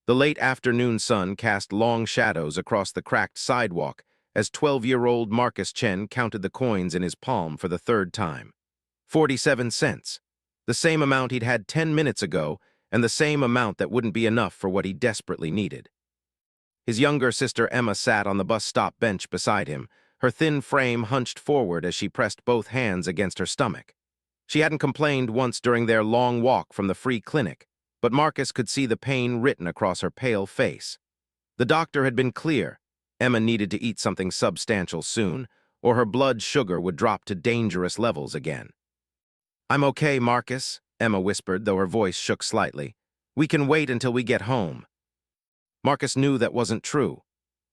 The late afternoon sun cast long shadows across the cracked sidewalk as 12-year-old Marcus Chen counted the coins in his palm for the third time. 47 cents. The same amount he'd had 10 minutes ago, and the same amount that wouldn't be enough for what he desperately needed. His younger sister Emma sat on the bus stop bench beside him, her thin frame hunched forward as she pressed both hands against her stomach. She hadn't complained once during their long walk from the free clinic, but Marcus could see the pain written across her pale face. The doctor had been clear. Emma needed to eat something substantial soon, or her blood sugar would drop to dangerous levels again. "I'm okay, Marcus," Emma whispered, though her voice shook slightly. "We can wait until we get home." Marcus knew that wasn't true.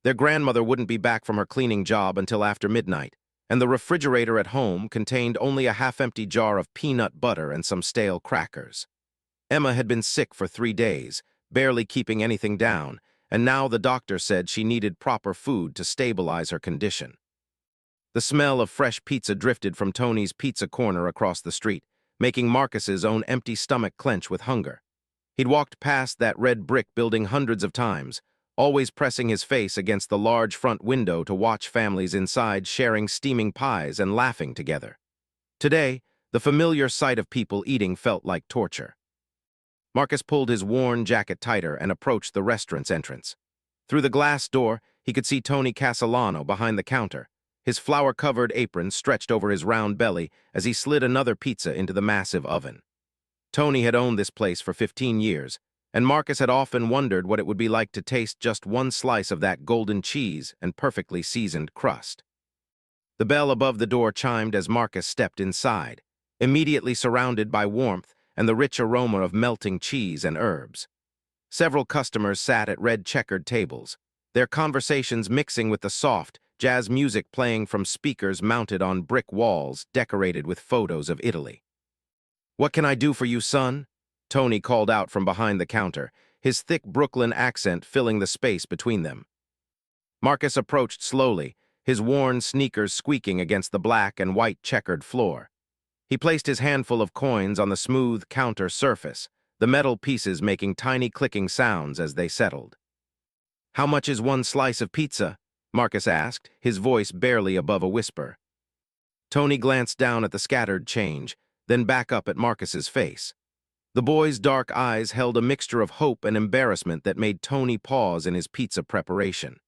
Their grandmother wouldn't be back from her cleaning job until after midnight, and the refrigerator at home contained only a half-empty jar of peanut butter and some stale crackers. Emma had been sick for 3 days, barely keeping anything down, and now the doctor said she needed proper food to stabilize her condition. The smell of fresh pizza drifted from Tony's Pizza Corner across the street, making Marcus's own empty stomach clench with hunger. He'd walked past that red brick building hundreds of times, always pressing his face against the large front window to watch families inside sharing steaming pies and laughing together. Today, the familiar sight of people eating felt like torture. Marcus pulled his worn jacket tighter and approached the restaurant's entrance. Through the glass door, he could see Tony Castellano behind the counter, his flour-covered apron stretched over his round belly as he slid another pizza into the massive oven. Tony had owned this place for 15 years, and Marcus had often wondered what it would be like to taste just one slice of that golden cheese and perfectly seasoned crust. The bell above the door chimed as Marcus stepped inside, immediately surrounded by warmth and the rich aroma of melting cheese and herbs. Several customers sat at red checkered tables, their conversations mixing with the soft, jazz music playing from speakers mounted on brick walls decorated with photos of Italy. "What can I do for you, son?" Tony called out from behind the counter, his thick Brooklyn accent filling the space between them. Marcus approached slowly, his worn sneakers squeaking against the black and white checkered floor. He placed his handful of coins on the smooth counter surface, the metal pieces making tiny clicking sounds as they settled. "How much is one slice of pizza?" Marcus asked, his voice barely above a whisper. Tony glanced down at the scattered change, then back up at Marcus's face. The boy's dark eyes held a mixture of hope and embarrassment that made Tony pause in his pizza preparation.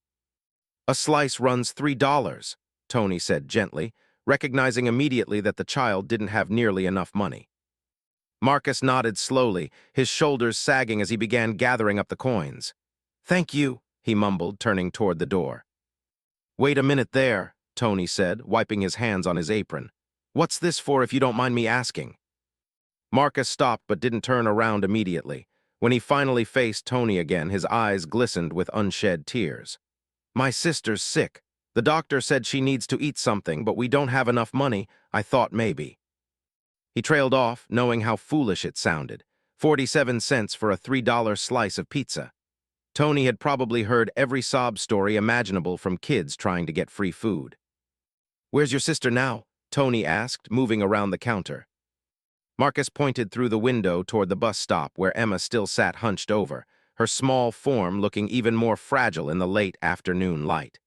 "A slice runs $3, Tony said gently, recognizing immediately that the child didn't have nearly enough money. Marcus nodded slowly, his shoulders sagging as he began gathering up the coins. "Thank you," he mumbled, turning toward the door. "Wait a minute there," Tony said, wiping his hands on his apron. "What's this for, if you don't mind me asking?" Marcus stopped but didn't turn around immediately. When he finally faced Tony again, his eyes glistened with unshed tears. "My sister's sick. The doctor said she needs to eat something, but we don't have enough money. I thought maybe." He trailed off, knowing how foolish it sounded. 47 cents for a $3 slice of pizza. Tony had probably heard every sob story imaginable from kids trying to get free food. "Where's your sister now?" Tony asked, moving around the counter. Marcus pointed through the window toward the bus stop where Emma still sat hunched over, her small form looking even more fragile in the late afternoon light.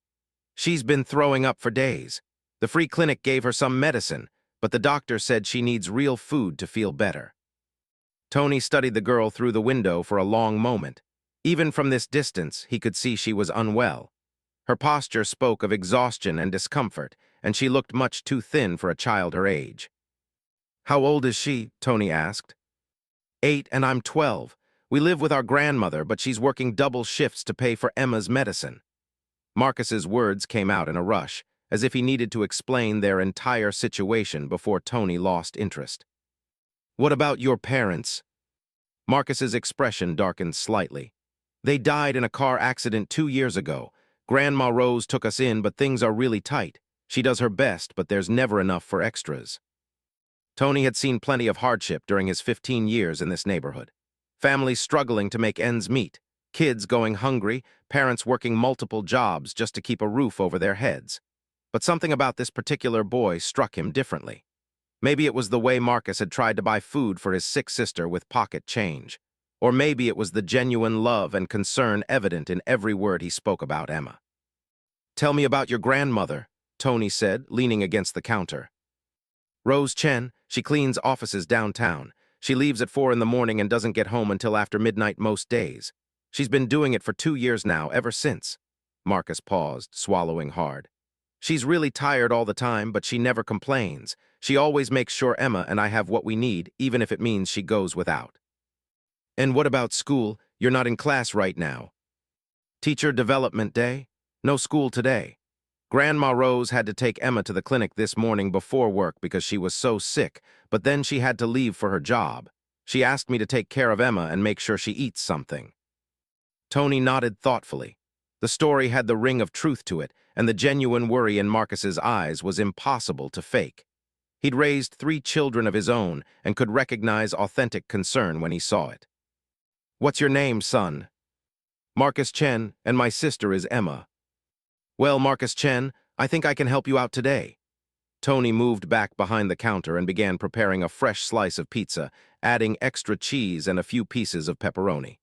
"She's been throwing up for days. The free clinic gave her some medicine, but the doctor said she needs real food to feel better." Tony studied the girl through the window for a long moment. Even from this distance, he could see she was unwell. Her posture spoke of exhaustion and discomfort, and she looked much too thin for a child her age. "How old is she?" Tony asked. 8 and I'm 12. We live with our grandmother, but she's working double shifts to pay for Emma's medicine." Marcus's words came out in a rush, as if he needed to explain their entire situation before Tony lost interest. "What about your parents?" Marcus's expression darkened slightly. "They died in a car accident 2 years ago. Grandma Rose took us in, but things are really tight. She does her best, but there's never enough for extras." Tony had seen plenty of hardship during his 15 years in this neighborhood. Families struggling to make ends meet, kids going hungry, parents working multiple jobs just to keep a roof over their heads. But something about this particular boy struck him differently. Maybe it was the way Marcus had tried to buy food for his sick sister with pocket change. Or maybe it was the genuine love and concern evident in every word he spoke about Emma. "Tell me about your grandmother," Tony said, leaning against the counter. "Rose Chen, she cleans offices downtown. She leaves at 4 in the morning and doesn't get home until after midnight most days. She's been doing it for 2 years now, ever since." Marcus paused, swallowing hard. "She's really tired all the time, but she never complains. She always makes sure Emma and I have what we need, even if it means she goes without." "And what about school? You're not in class right now." "Teacher development day? No school today. Grandma Rose had to take Emma to the clinic this morning before work because she was so sick, but then she had to leave for her job. She asked me to take care of Emma and make sure she eats something." Tony nodded thoughtfully. The story had the ring of truth to it, and the genuine worry in Marcus's eyes was impossible to fake. He'd raised 3 children of his own and could recognize authentic concern when he saw it. "What's your name, son?" "Marcus Chen, and my sister is Emma." "Well, Marcus Chen, I think I can help you out today." Tony moved back behind the counter and began preparing a fresh slice of pizza, adding extra cheese and a few pieces of pepperoni.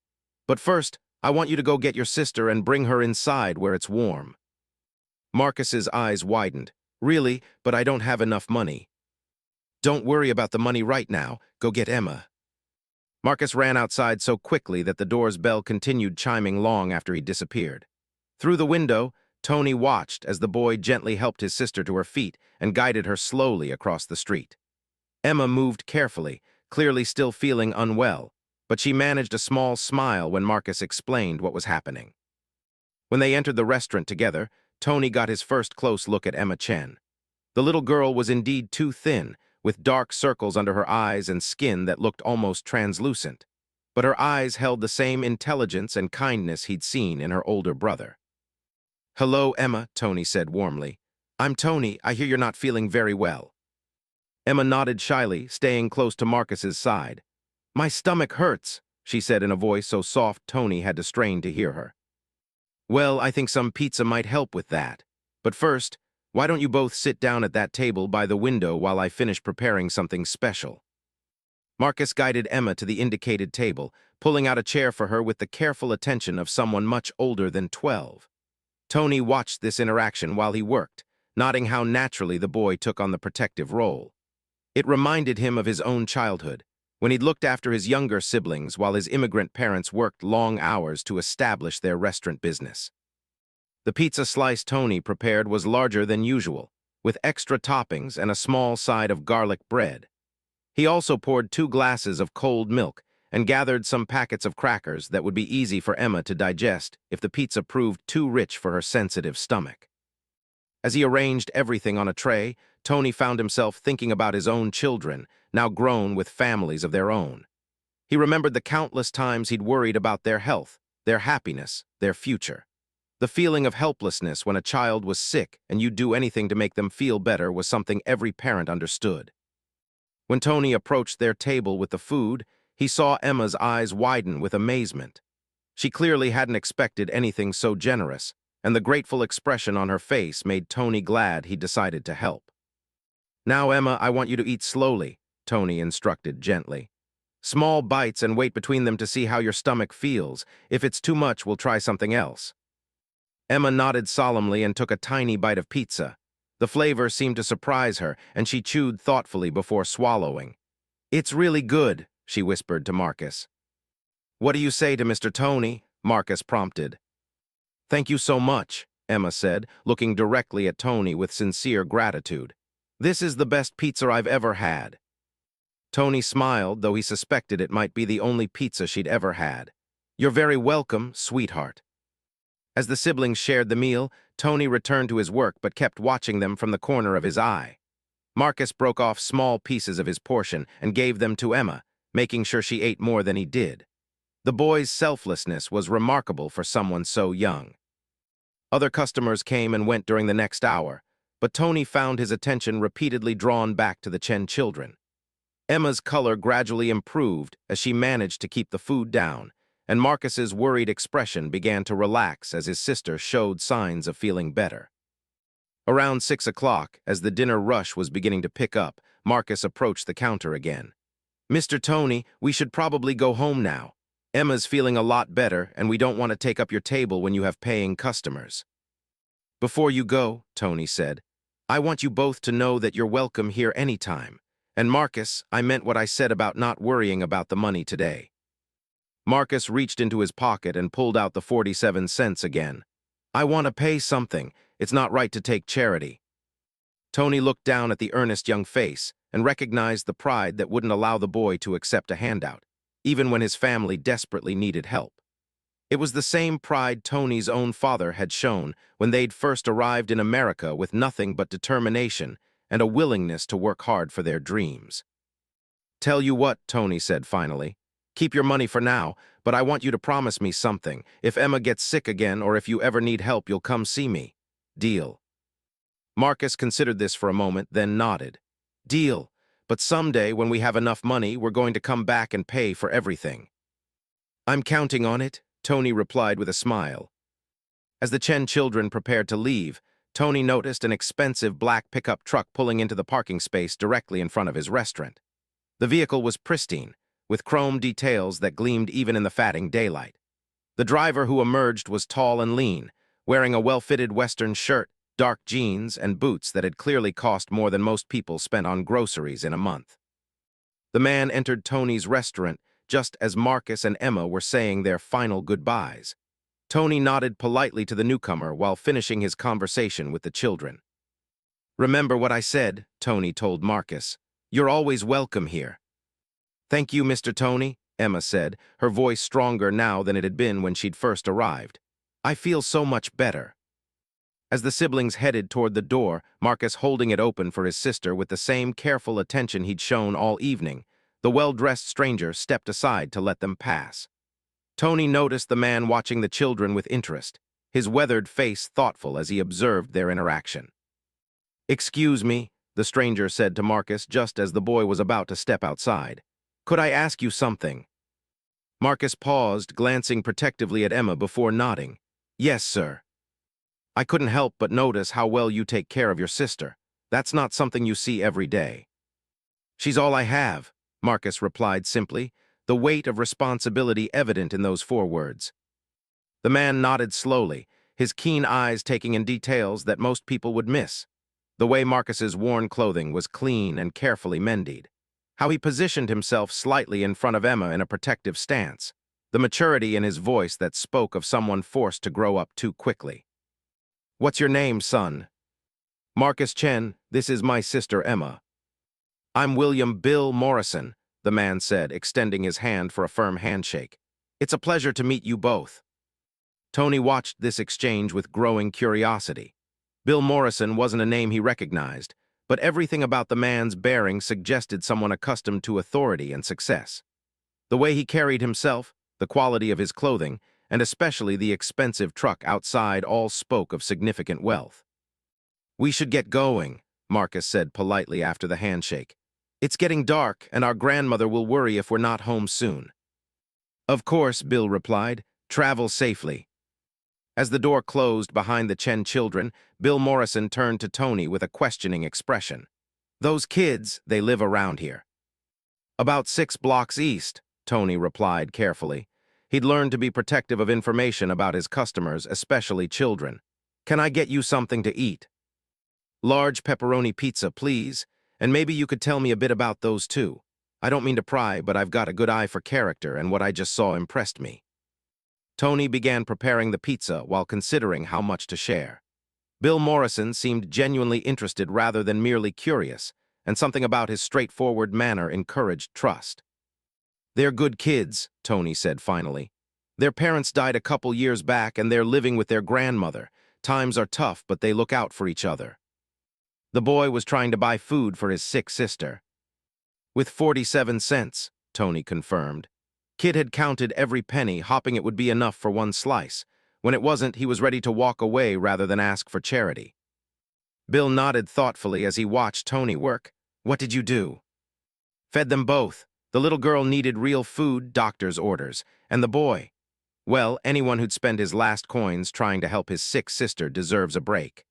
"But first, I want you to go get your sister and bring her inside where it's warm." Marcus's eyes widened. "Really, but I don't have enough money." "Don't worry about the money right now. Go get Emma." Marcus ran outside so quickly that the door's bell continued chiming long after he disappeared. Through the window, Tony watched as the boy gently helped his sister to her feet and guided her slowly across the street. Emma moved carefully, clearly still feeling unwell, but she managed a small smile when Marcus explained what was happening. When they entered the restaurant together, Tony got his first close look at Emma Chen. The little girl was indeed too thin, with dark circles under her eyes and skin that looked almost translucent. But her eyes held the same intelligence and kindness he'd seen in her older brother. "Hello, Emma," Tony said warmly. "I'm Tony. I hear you're not feeling very well." Emma nodded shyly, staying close to Marcus's side. "My stomach hurts," she said in a voice so soft Tony had to strain to hear her. "Well, I think some pizza might help with that. But first, why don't you both sit down at that table by the window while I finish preparing something special?" Marcus guided Emma to the indicated table, pulling out a chair for her with the careful attention of someone much older than 12. Tony watched this interaction while he worked, noting how naturally the boy took on the protective role. It reminded him of his own childhood, when he'd looked after his younger siblings while his immigrant parents worked long hours to establish their restaurant business. The pizza slice Tony prepared was larger than usual, with extra toppings and a small side of garlic bread. He also poured 2 glasses of cold milk and gathered some packets of crackers that would be easy for Emma to digest if the pizza proved too rich for her sensitive stomach. As he arranged everything on a tray, Tony found himself thinking about his own children, now grown with families of their own. He remembered the countless times he'd worried about their health, their happiness, their future. The feeling of helplessness when a child was sick and you'd do anything to make them feel better was something every parent understood. When Tony approached their table with the food, he saw Emma's eyes widen with amazement. She clearly hadn't expected anything so generous, and the grateful expression on her face made Tony glad he'd decided to help. "Now, Emma, I want you to eat slowly," Tony instructed gently. "Small bites and wait between them to see how your stomach feels. If it's too much, we'll try something else." Emma nodded solemnly and took a tiny bite of pizza. The flavor seemed to surprise her, and she chewed thoughtfully before swallowing. "It's really good," she whispered to Marcus. "What do you say to Mr. Tony?" Marcus prompted. "Thank you so much," Emma said, looking directly at Tony with sincere gratitude. "This is the best pizza I've ever had." Tony smiled, though he suspected it might be the only pizza she'd ever had. "You're very welcome, sweetheart." As the siblings shared the meal, Tony returned to his work but kept watching them from the corner of his eye. Marcus broke off small pieces of his portion and gave them to Emma, making sure she ate more than he did. The boy's selflessness was remarkable for someone so young. Other customers came and went during the next hour, but Tony found his attention repeatedly drawn back to the Chen children. Emma's color gradually improved as she managed to keep the food down, and Marcus's worried expression began to relax as his sister showed signs of feeling better. Around 6 o'clock, as the dinner rush was beginning to pick up, Marcus approached the counter again. "Mr. Tony, we should probably go home now. Emma's feeling a lot better, and we don't want to take up your table when you have paying customers. Before you go, Tony said, I want you both to know that you're welcome here anytime. And Marcus, I meant what I said about not worrying about the money today. Marcus reached into his pocket and pulled out the 47 cents again. I want to pay something. It's not right to take charity. Tony looked down at the earnest young face and recognized the pride that wouldn't allow the boy to accept a handout, even when his family desperately needed help. It was the same pride Tony's own father had shown when they'd first arrived in America with nothing but determination and a willingness to work hard for their dreams. Tell you what, Tony said finally, keep your money for now, but I want you to promise me something. If Emma gets sick again or if you ever need help, you'll come see me. Deal. Marcus considered this for a moment, then nodded. Deal, but someday when we have enough money, we're going to come back and pay for everything. I'm counting on it, Tony replied with a smile. As the Chen children prepared to leave, Tony noticed an expensive black pickup truck pulling into the parking space directly in front of his restaurant. The vehicle was pristine, with chrome details that gleamed even in the fatting daylight. The driver who emerged was tall and lean, wearing a well-fitted Western shirt, dark jeans, and boots that had clearly cost more than most people spent on groceries in a month. The man entered Tony's restaurant just as Marcus and Emma were saying their final goodbyes. Tony nodded politely to the newcomer while finishing his conversation with the children. Remember what I said, Tony told Marcus. You're always welcome here. Thank you, Mr. Tony, Emma said, her voice stronger now than it had been when she'd first arrived. I feel so much better. As the siblings headed toward the door, Marcus holding it open for his sister with the same careful attention he'd shown all evening, the well-dressed stranger stepped aside to let them pass. Tony noticed the man watching the children with interest, his weathered face thoughtful as he observed their interaction. Excuse me, the stranger said to Marcus just as the boy was about to step outside. Could I ask you something? Marcus paused, glancing protectively at Emma before nodding. Yes, sir. I couldn't help but notice how well you take care of your sister. That's not something you see every day. She's all I have, Marcus replied simply, the weight of responsibility evident in those 4 words. The man nodded slowly, his keen eyes taking in details that most people would miss. The way Marcus's worn clothing was clean and carefully mended. How he positioned himself slightly in front of Emma in a protective stance. The maturity in his voice that spoke of someone forced to grow up too quickly. What's your name, son? Marcus Chen, this is my sister Emma. I'm William Bill Morrison, the man said, extending his hand for a firm handshake. It's a pleasure to meet you both. Tony watched this exchange with growing curiosity. Bill Morrison wasn't a name he recognized, but everything about the man's bearing suggested someone accustomed to authority and success. The way he carried himself, the quality of his clothing, and especially the expensive truck outside all spoke of significant wealth. We should get going, Marcus said politely after the handshake. It's getting dark, and our grandmother will worry if we're not home soon. Of course, Bill replied. Travel safely. As the door closed behind the Chen children, Bill Morrison turned to Tony with a questioning expression. Those kids, they live around here. About 6 blocks east, Tony replied carefully. He'd learned to be protective of information about his customers, especially children. Can I get you something to eat? Large pepperoni pizza, please. And maybe you could tell me a bit about those too. I don't mean to pry, but I've got a good eye for character, and what I just saw impressed me. Tony began preparing the pizza while considering how much to share. Bill Morrison seemed genuinely interested rather than merely curious, and something about his straightforward manner encouraged trust. They're good kids, Tony said finally. Their parents died a couple years back and they're living with their grandmother. Times are tough, but they look out for each other. The boy was trying to buy food for his sick sister. With 47 cents, Tony confirmed. Kid had counted every penny, hoping it would be enough for one slice. When it wasn't, he was ready to walk away rather than ask for charity. Bill nodded thoughtfully as he watched Tony work. What did you do? Fed them both. The little girl needed real food, doctor's orders. And the boy, well, anyone who'd spend his last coins trying to help his sick sister deserves a break.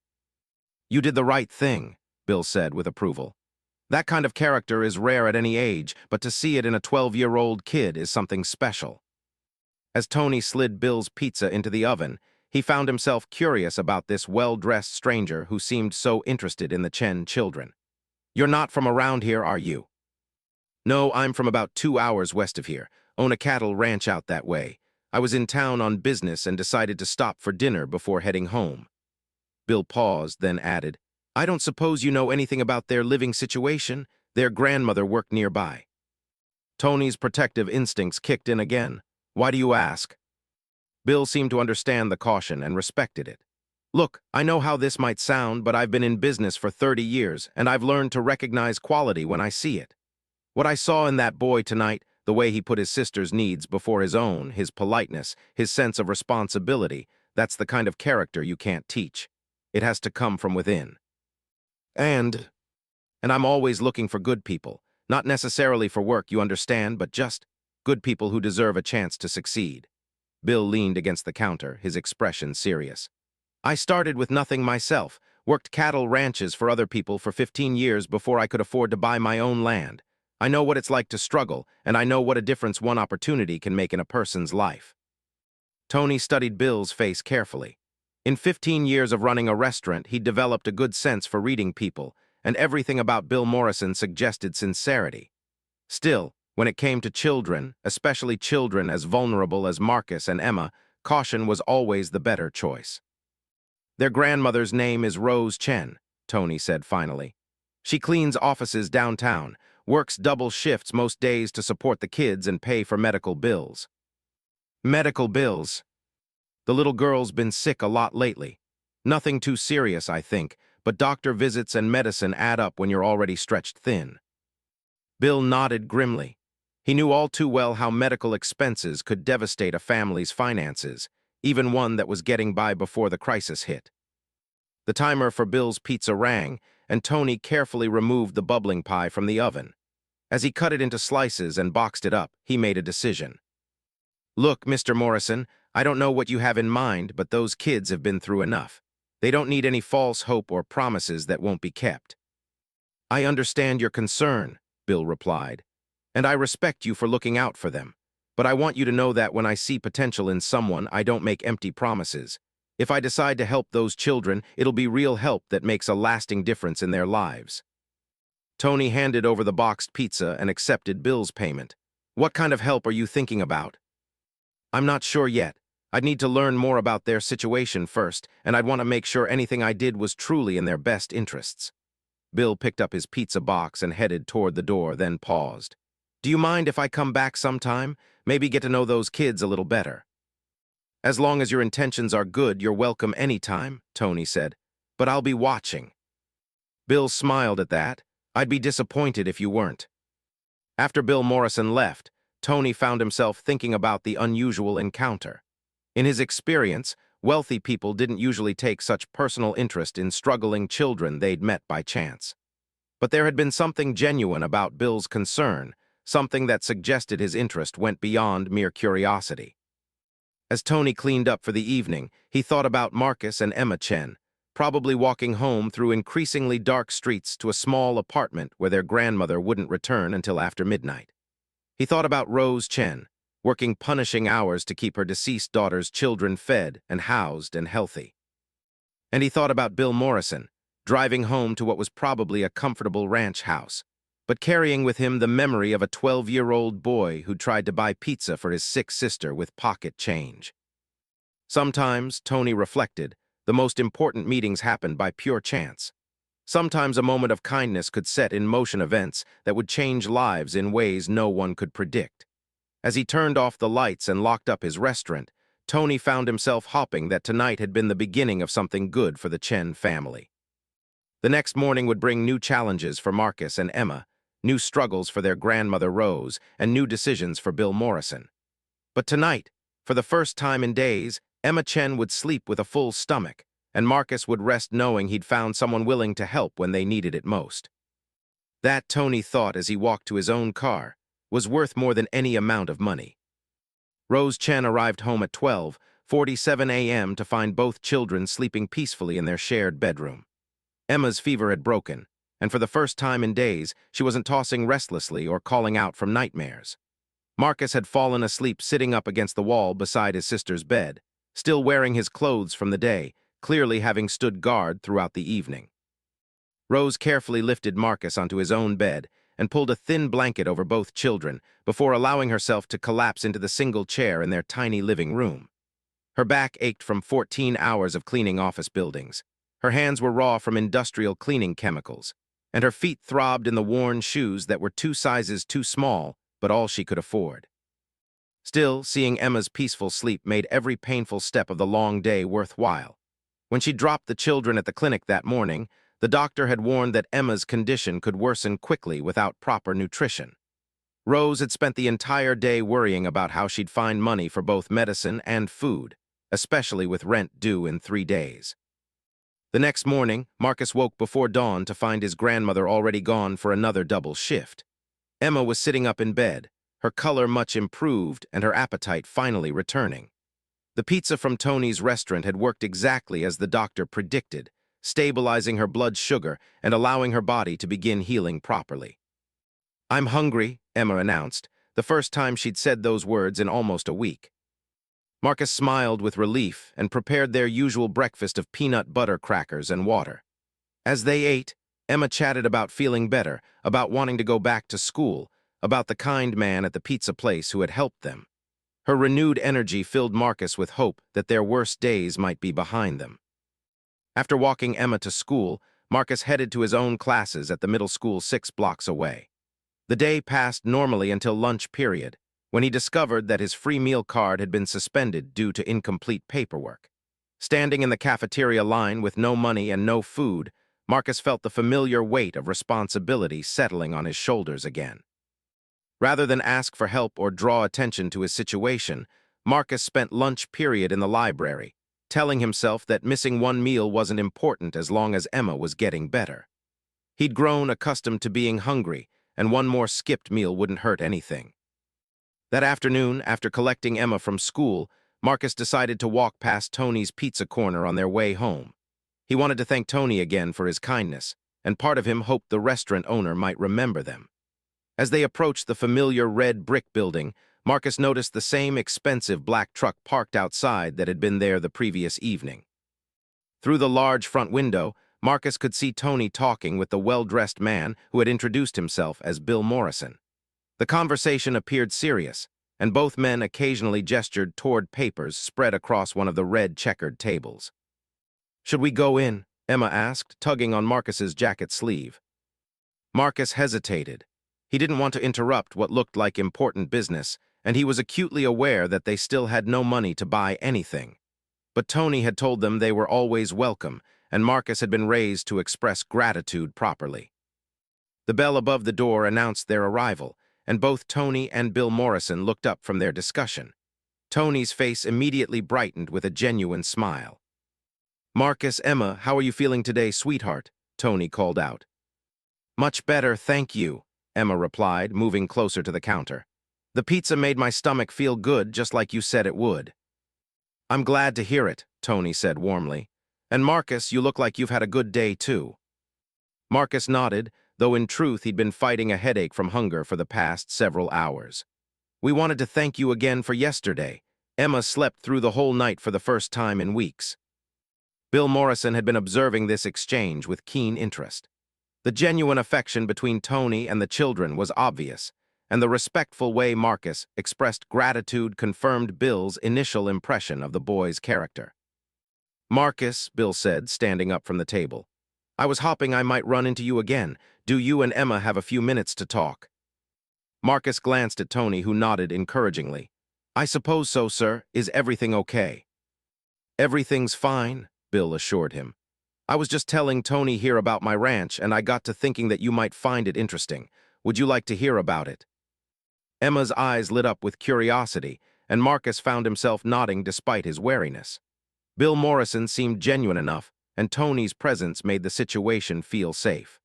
You did the right thing, Bill said with approval. That kind of character is rare at any age, but to see it in a 12-year-old kid is something special. As Tony slid Bill's pizza into the oven, he found himself curious about this well-dressed stranger who seemed so interested in the Chen children. "You're not from around here, are you?" "No, I'm from about 2 hours west of here. Own a cattle ranch out that way. I was in town on business and decided to stop for dinner before heading home." Bill paused, then added, "I don't suppose you know anything about their living situation? Their grandmother worked nearby." Tony's protective instincts kicked in again. "Why do you ask?" Bill seemed to understand the caution and respected it. "Look, I know how this might sound, but I've been in business for 30 years, and I've learned to recognize quality when I see it. What I saw in that boy tonight, the way he put his sister's needs before his own, his politeness, his sense of responsibility, that's the kind of character you can't teach. It has to come from within. And I'm always looking for good people, not necessarily for work, you understand, but just good people who deserve a chance to succeed." Bill leaned against the counter, his expression serious. "I started with nothing myself, worked cattle ranches for other people for 15 years before I could afford to buy my own land. I know what it's like to struggle, and I know what a difference one opportunity can make in a person's life." Tony studied Bill's face carefully. In 15 years of running a restaurant, he'd developed a good sense for reading people, and everything about Bill Morrison suggested sincerity. Still, when it came to children, especially children as vulnerable as Marcus and Emma, caution was always the better choice. "Their grandmother's name is Rose Chen," Tony said finally. "She cleans offices downtown, works double shifts most days to support the kids and pay for medical bills." "Medical bills?" "The little girl's been sick a lot lately. Nothing too serious, I think, but doctor visits and medicine add up when you're already stretched thin." Bill nodded grimly. He knew all too well how medical expenses could devastate a family's finances, even one that was getting by before the crisis hit. The timer for Bill's pizza rang, and Tony carefully removed the bubbling pie from the oven. As he cut it into slices and boxed it up, he made a decision. "Look, Mr. Morrison, I don't know what you have in mind, but those kids have been through enough. They don't need any false hope or promises that won't be kept." "I understand your concern," Bill replied, "and I respect you for looking out for them. But I want you to know that when I see potential in someone, I don't make empty promises. If I decide to help those children, it'll be real help that makes a lasting difference in their lives." Tony handed over the boxed pizza and accepted Bill's payment. "What kind of help are you thinking about?" "I'm not sure yet. I'd need to learn more about their situation first, and I'd want to make sure anything I did was truly in their best interests." Bill picked up his pizza box and headed toward the door, then paused. "Do you mind if I come back sometime? Maybe get to know those kids a little better." "As long as your intentions are good, you're welcome anytime," Tony said. "But I'll be watching." Bill smiled at that. "I'd be disappointed if you weren't." After Bill Morrison left, Tony found himself thinking about the unusual encounter. In his experience, wealthy people didn't usually take such personal interest in struggling children they'd met by chance. But there had been something genuine about Bill's concern, something that suggested his interest went beyond mere curiosity. As Tony cleaned up for the evening, he thought about Marcus and Emma Chen, probably walking home through increasingly dark streets to a small apartment where their grandmother wouldn't return until after midnight. He thought about Rose Chen, working punishing hours to keep her deceased daughter's children fed and housed and healthy. And he thought about Bill Morrison, driving home to what was probably a comfortable ranch house, but carrying with him the memory of a 12-year-old boy who tried to buy pizza for his sick sister with pocket change. Sometimes, Tony reflected, the most important meetings happened by pure chance. Sometimes a moment of kindness could set in motion events that would change lives in ways no one could predict. As he turned off the lights and locked up his restaurant, Tony found himself hoping that tonight had been the beginning of something good for the Chen family. The next morning would bring new challenges for Marcus and Emma, new struggles for their grandmother Rose, and new decisions for Bill Morrison. But tonight, for the first time in days, Emma Chen would sleep with a full stomach, and Marcus would rest knowing he'd found someone willing to help when they needed it most. That, Tony thought as he walked to his own car, was worth more than any amount of money. Rose Chen arrived home at 12:47 a.m. to find both children sleeping peacefully in their shared bedroom. Emma's fever had broken, and for the first time in days, she wasn't tossing restlessly or calling out from nightmares. Marcus had fallen asleep sitting up against the wall beside his sister's bed, still wearing his clothes from the day, clearly having stood guard throughout the evening. Rose carefully lifted Marcus onto his own bed and pulled a thin blanket over both children before allowing herself to collapse into the single chair in their tiny living room. Her back ached from 14 hours of cleaning office buildings. Her hands were raw from industrial cleaning chemicals, and her feet throbbed in the worn shoes that were 2 sizes too small, but all she could afford. Still, seeing Emma's peaceful sleep made every painful step of the long day worthwhile. When she dropped the children at the clinic that morning, the doctor had warned that Emma's condition could worsen quickly without proper nutrition. Rose had spent the entire day worrying about how she'd find money for both medicine and food, especially with rent due in 3 days. The next morning, Marcus woke before dawn to find his grandmother already gone for another double shift. Emma was sitting up in bed, her color much improved and her appetite finally returning. The pizza from Tony's restaurant had worked exactly as the doctor predicted, stabilizing her blood sugar and allowing her body to begin healing properly. "I'm hungry," Emma announced, the first time she'd said those words in almost a week. Marcus smiled with relief and prepared their usual breakfast of peanut butter crackers and water. As they ate, Emma chatted about feeling better, about wanting to go back to school, about the kind man at the pizza place who had helped them. Her renewed energy filled Marcus with hope that their worst days might be behind them. After walking Emma to school, Marcus headed to his own classes at the middle school 6 blocks away. The day passed normally until lunch period, when he discovered that his free meal card had been suspended due to incomplete paperwork. Standing in the cafeteria line with no money and no food, Marcus felt the familiar weight of responsibility settling on his shoulders again. Rather than ask for help or draw attention to his situation, Marcus spent lunch period in the library, telling himself that missing one meal wasn't important as long as Emma was getting better. He'd grown accustomed to being hungry, and one more skipped meal wouldn't hurt anything. That afternoon, after collecting Emma from school, Marcus decided to walk past Tony's Pizza Corner on their way home. He wanted to thank Tony again for his kindness, and part of him hoped the restaurant owner might remember them. As they approached the familiar red brick building, Marcus noticed the same expensive black truck parked outside that had been there the previous evening. Through the large front window, Marcus could see Tony talking with the well-dressed man who had introduced himself as Bill Morrison. The conversation appeared serious, and both men occasionally gestured toward papers spread across one of the red checkered tables. "Should we go in?" Emma asked, tugging on Marcus's jacket sleeve. Marcus hesitated. He didn't want to interrupt what looked like important business, and he was acutely aware that they still had no money to buy anything. But Tony had told them they were always welcome, and Marcus had been raised to express gratitude properly. The bell above the door announced their arrival, and both Tony and Bill Morrison looked up from their discussion. Tony's face immediately brightened with a genuine smile. "Marcus, Emma, how are you feeling today, sweetheart?" Tony called out. "Much better, thank you," Emma replied, moving closer to the counter. "The pizza made my stomach feel good, just like you said it would." "I'm glad to hear it," Tony said warmly. "And Marcus, you look like you've had a good day, too." Marcus nodded, though in truth he'd been fighting a headache from hunger for the past several hours. "We wanted to thank you again for yesterday." Emma slept through the whole night for the first time in weeks. Bill Morrison had been observing this exchange with keen interest. The genuine affection between Tony and the children was obvious, and the respectful way Marcus expressed gratitude confirmed Bill's initial impression of the boy's character. "Marcus," Bill said, standing up from the table, "I was hoping I might run into you again. Do you and Emma have a few minutes to talk?" Marcus glanced at Tony, who nodded encouragingly. "I suppose so, sir. Is everything okay?" "Everything's fine," Bill assured him. "I was just telling Tony here about my ranch, and I got to thinking that you might find it interesting. Would you like to hear about it?" Emma's eyes lit up with curiosity, and Marcus found himself nodding despite his wariness. Bill Morrison seemed genuine enough, and Tony's presence made the situation feel safe.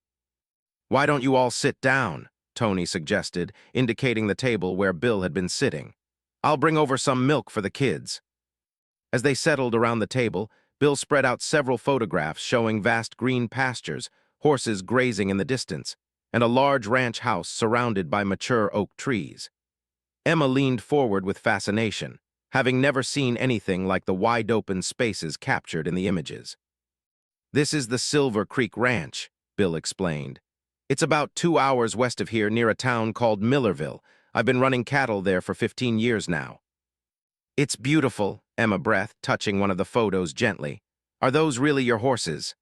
"Why don't you all sit down?" Tony suggested, indicating the table where Bill had been sitting. "I'll bring over some milk for the kids." As they settled around the table, Bill spread out several photographs showing vast green pastures, horses grazing in the distance, and a large ranch house surrounded by mature oak trees. Emma leaned forward with fascination, having never seen anything like the wide-open spaces captured in the images. "This is the Silver Creek Ranch," Bill explained. "It's about 2 hours west of here near a town called Millerville. I've been running cattle there for 15 years now." "It's beautiful," Emma breathed, touching one of the photos gently. "Are those really your horses?"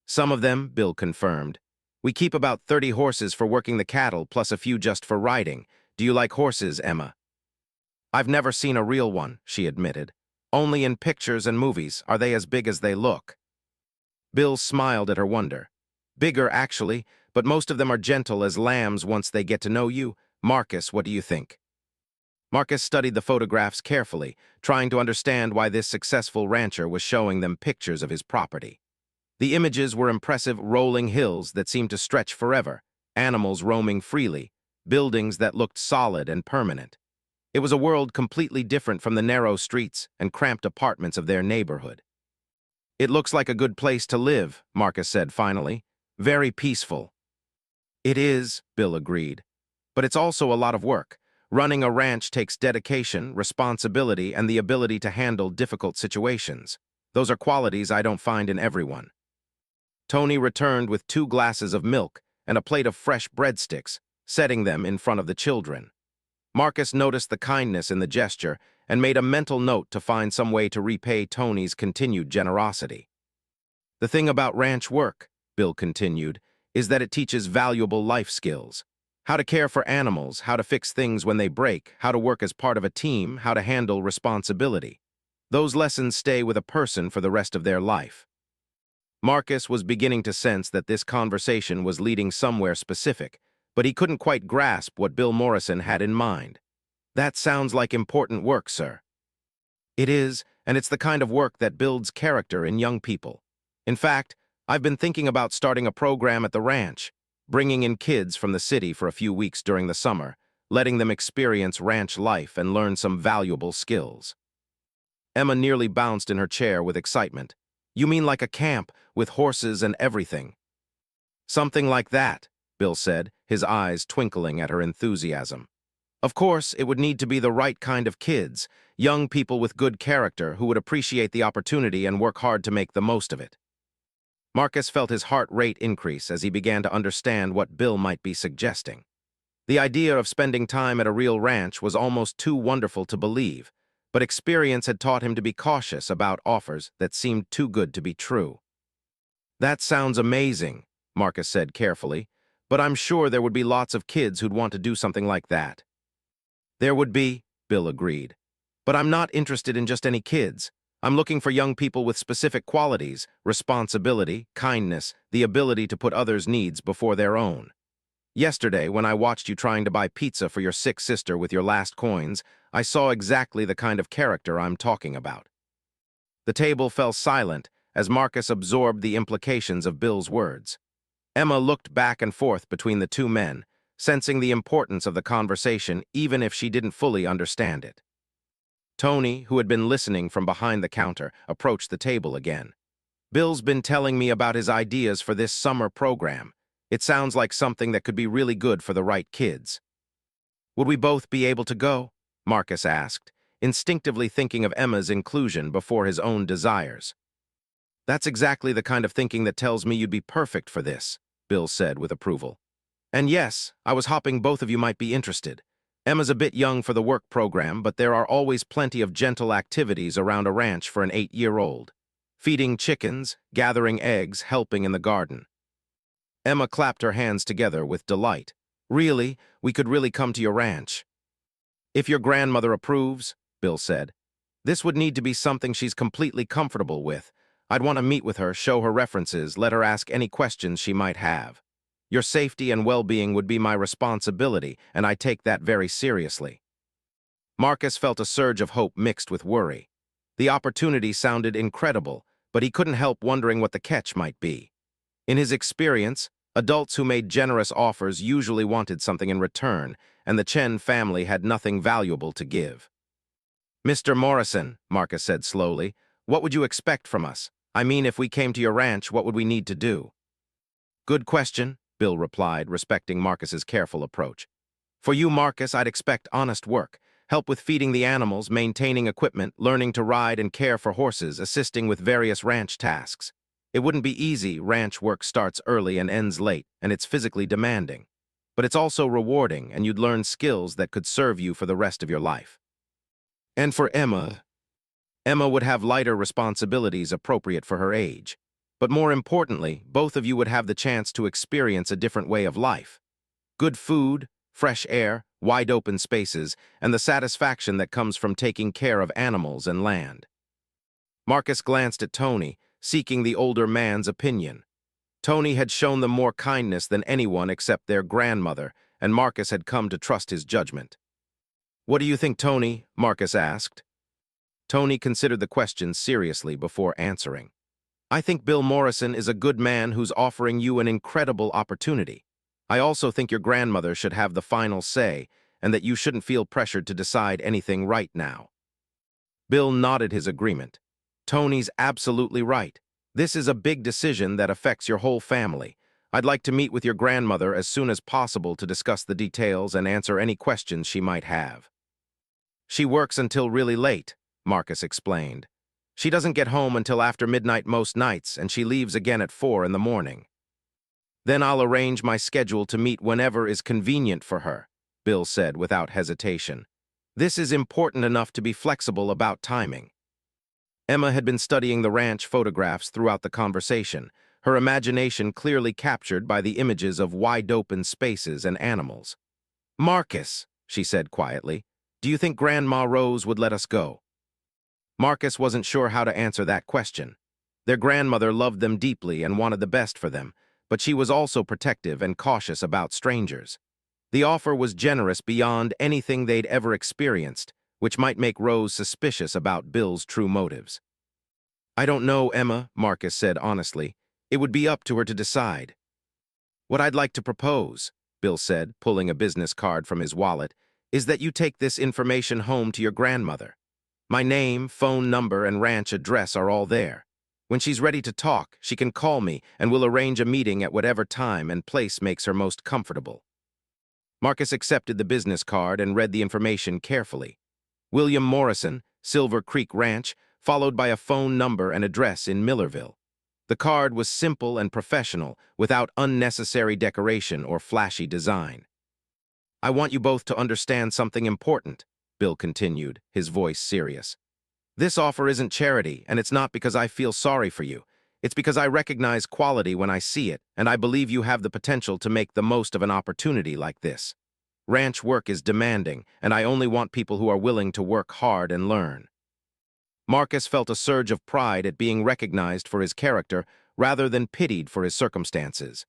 "Some of them," Bill confirmed. "We keep about 30 horses for working the cattle, plus a few just for riding. Do you like horses, Emma?" "I've never seen a real one," she admitted. "Only in pictures and movies. Are they as big as they look?" Bill smiled at her wonder. "Bigger, actually, but most of them are gentle as lambs once they get to know you. Marcus, what do you think?" Marcus studied the photographs carefully, trying to understand why this successful rancher was showing them pictures of his property. The images were impressive rolling hills that seemed to stretch forever, animals roaming freely, buildings that looked solid and permanent. It was a world completely different from the narrow streets and cramped apartments of their neighborhood. "It looks like a good place to live," Marcus said finally. "Very peaceful." "It is," Bill agreed. "But it's also a lot of work. Running a ranch takes dedication, responsibility, and the ability to handle difficult situations. Those are qualities I don't find in everyone." Tony returned with 2 glasses of milk and a plate of fresh breadsticks, setting them in front of the children. Marcus noticed the kindness in the gesture and made a mental note to find some way to repay Tony's continued generosity. "The thing about ranch work," Bill continued, "is that it teaches valuable life skills. How to care for animals, how to fix things when they break, how to work as part of a team, how to handle responsibility. Those lessons stay with a person for the rest of their life." Marcus was beginning to sense that this conversation was leading somewhere specific, but he couldn't quite grasp what Bill Morrison had in mind. "That sounds like important work, sir." "It is, and it's the kind of work that builds character in young people. In fact, I've been thinking about starting a program at the ranch, bringing in kids from the city for a few weeks during the summer, letting them experience ranch life and learn some valuable skills." Emma nearly bounced in her chair with excitement. "You mean like a camp, with horses and everything?" "Something like that," Bill said, his eyes twinkling at her enthusiasm. "Of course, it would need to be the right kind of kids, young people with good character who would appreciate the opportunity and work hard to make the most of it." Marcus felt his heart rate increase as he began to understand what Bill might be suggesting. The idea of spending time at a real ranch was almost too wonderful to believe, but experience had taught him to be cautious about offers that seemed too good to be true. "That sounds amazing," Marcus said carefully, "but I'm sure there would be lots of kids who'd want to do something like that." "There would be," Bill agreed. "But I'm not interested in just any kids. I'm looking for young people with specific qualities, responsibility, kindness, the ability to put others' needs before their own. Yesterday, when I watched you trying to buy pizza for your sick sister with your last coins, I saw exactly the kind of character I'm talking about." The table fell silent as Marcus absorbed the implications of Bill's words. Emma looked back and forth between the 2 men, sensing the importance of the conversation even if she didn't fully understand it. Tony, who had been listening from behind the counter, approached the table again. "Bill's been telling me about his ideas for this summer program. It sounds like something that could be really good for the right kids." "Would we both be able to go?" Marcus asked, instinctively thinking of Emma's inclusion before his own desires. "That's exactly the kind of thinking that tells me you'd be perfect for this," Bill said with approval. "And yes, I was hoping both of you might be interested. Emma's a bit young for the work program, but there are always plenty of gentle activities around a ranch for an 8-year-old. Feeding chickens, gathering eggs, helping in the garden." Emma clapped her hands together with delight. "Really, we could really come to your ranch." "If your grandmother approves," Bill said. "This would need to be something she's completely comfortable with. I'd want to meet with her, show her references, let her ask any questions she might have. Your safety and well-being would be my responsibility, and I take that very seriously." Marcus felt a surge of hope mixed with worry. The opportunity sounded incredible, but he couldn't help wondering what the catch might be. In his experience, adults who made generous offers usually wanted something in return, and the Chen family had nothing valuable to give. "Mr. Morrison," Marcus said slowly, "what would you expect from us? I mean, if we came to your ranch, what would we need to do?" "Good question," Bill replied, respecting Marcus's careful approach. For you, Marcus, I'd expect honest work. Help with feeding the animals, maintaining equipment, learning to ride and care for horses, assisting with various ranch tasks. It wouldn't be easy. Ranch work starts early and ends late, and it's physically demanding. But it's also rewarding, and you'd learn skills that could serve you for the rest of your life. And for Emma would have lighter responsibilities appropriate for her age. But more importantly, both of you would have the chance to experience a different way of life. Good food, fresh air, wide-open spaces, and the satisfaction that comes from taking care of animals and land. Marcus glanced at Tony, seeking the older man's opinion. Tony had shown them more kindness than anyone except their grandmother, and Marcus had come to trust his judgment. "What do you think, Tony?" Marcus asked. Tony considered the question seriously before answering. "I think Bill Morrison is a good man who's offering you an incredible opportunity. I also think your grandmother should have the final say, and that you shouldn't feel pressured to decide anything right now." Bill nodded his agreement. "Tony's absolutely right. This is a big decision that affects your whole family. I'd like to meet with your grandmother as soon as possible to discuss the details and answer any questions she might have." "She works until really late," Marcus explained. "She doesn't get home until after midnight most nights, and she leaves again at 4 in the morning. Then I'll arrange my schedule to meet whenever is convenient for her," Bill said without hesitation. "This is important enough to be flexible about timing." Emma had been studying the ranch photographs throughout the conversation, her imagination clearly captured by the images of wide-open spaces and animals. "Marcus," she said quietly, "do you think Grandma Rose would let us go?" Marcus wasn't sure how to answer that question. Their grandmother loved them deeply and wanted the best for them, but she was also protective and cautious about strangers. The offer was generous beyond anything they'd ever experienced, which might make Rose suspicious about Bill's true motives. "I don't know, Emma," Marcus said honestly. "It would be up to her to decide." "What I'd like to propose," Bill said, pulling a business card from his wallet, "is that you take this information home to your grandmother. My name, phone number, and ranch address are all there. When she's ready to talk, she can call me, and we'll arrange a meeting at whatever time and place makes her most comfortable." Marcus accepted the business card and read the information carefully. William Morrison, Silver Creek Ranch, followed by a phone number and address in Millerville. The card was simple and professional, without unnecessary decoration or flashy design. "I want you both to understand something important," Bill continued, his voice serious. "This offer isn't charity, and it's not because I feel sorry for you. It's because I recognize quality when I see it, and I believe you have the potential to make the most of an opportunity like this. Ranch work is demanding, and I only want people who are willing to work hard and learn." Marcus felt a surge of pride at being recognized for his character rather than pitied for his circumstances.